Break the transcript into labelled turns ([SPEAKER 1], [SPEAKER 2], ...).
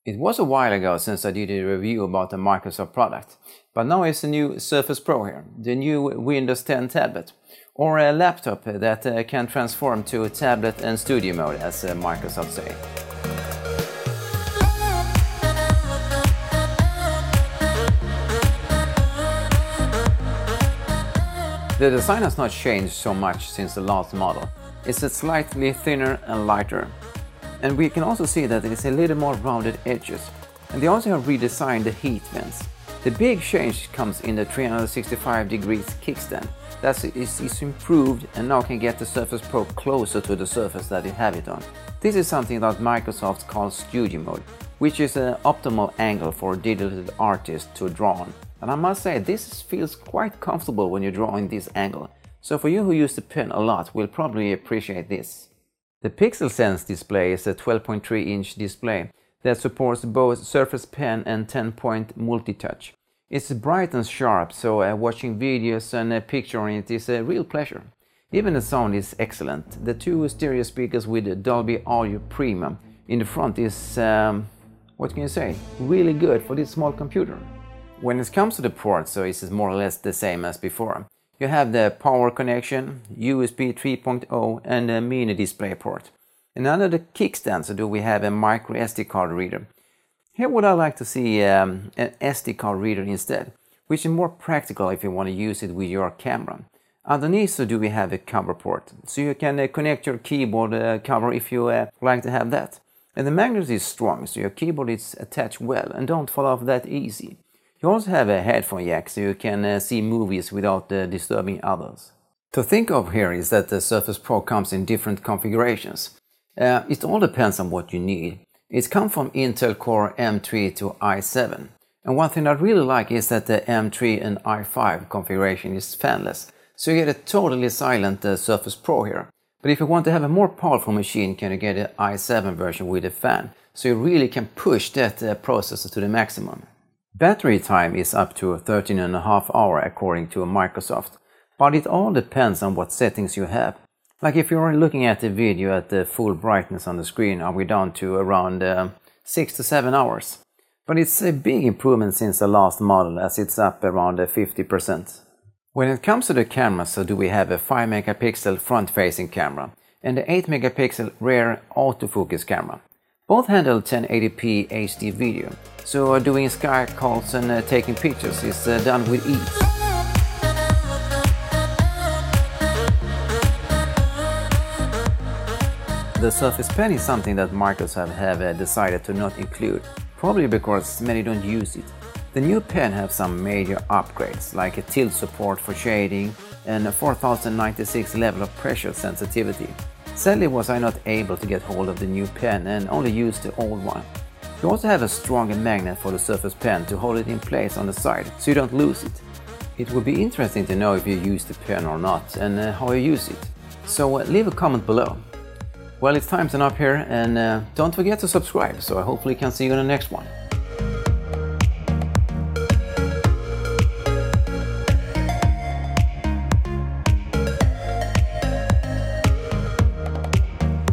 [SPEAKER 1] It was a while ago since I did a review about a Microsoft product, but now it's the new Surface Pro here, the new Windows 10 tablet, or a laptop that can transform to a tablet and studio mode, as Microsoft say. The design has not changed so much since the last model. It's slightly thinner and lighter. And we can also see that it's a little more rounded edges. And they also have redesigned the heat vents. The big change comes in the 365 degrees kickstand. That is improved and now can get the Surface Pro closer to the surface that you have it on. This is something that Microsoft calls Studio Mode, which is an optimal angle for digital artists to draw on. And I must say, this feels quite comfortable when you draw in this angle. So for you who use the pen a lot, will probably appreciate this. The Pixel Sense display is a 12.3-inch display that supports both Surface Pen and 10-point multi-touch. It's bright and sharp, so watching videos and a picture on it is a real pleasure. Even the sound is excellent. The two stereo speakers with Dolby Audio Premium in the front is, what can you say, really good for this small computer. When it comes to the ports, so it's more or less the same as before. You have the power connection, USB 3.0 and a mini display port. And under the kickstand so do we have a micro SD card reader. Here would I like to see an SD card reader instead, which is more practical if you want to use it with your camera. Underneath so do we have a cover port, so you can connect your keyboard cover if you like to have that. And the magnet is strong, so your keyboard is attached well and don't fall off that easy. You also have a headphone jack, so you can see movies without disturbing others. To think of here is that the Surface Pro comes in different configurations. It all depends on what you need. It comes from Intel Core M3 to i7. And one thing I really like is that the M3 and i5 configuration is fanless, so you get a totally silent Surface Pro here. But if you want to have a more powerful machine, can you get an i7 version with a fan, so you really can push that processor to the maximum. Battery time is up to 13.5 hours according to Microsoft, but it all depends on what settings you have. Like if you're looking at the video at the full brightness on the screen, are we down to around 6 to 7 hours. But it's a big improvement since the last model, as it's up around 50%. When it comes to the camera, so do we have a 5 megapixel front-facing camera and the 8 megapixel rear autofocus camera. Both handle 1080p HD video, so doing Skype calls and taking pictures is done with ease. The Surface Pen is something that Microsoft have decided to not include, probably because many don't use it. The new pen has some major upgrades, like a tilt support for shading and a 4096 level of pressure sensitivity. Sadly was I not able to get hold of the new pen and only used the old one. You also have a stronger magnet for the Surface Pen to hold it in place on the side, so you don't lose it. It would be interesting to know if you use the pen or not and how you use it. So leave a comment below. Well, it's time to up here, and don't forget to subscribe, so I hopefully can see you in the next one.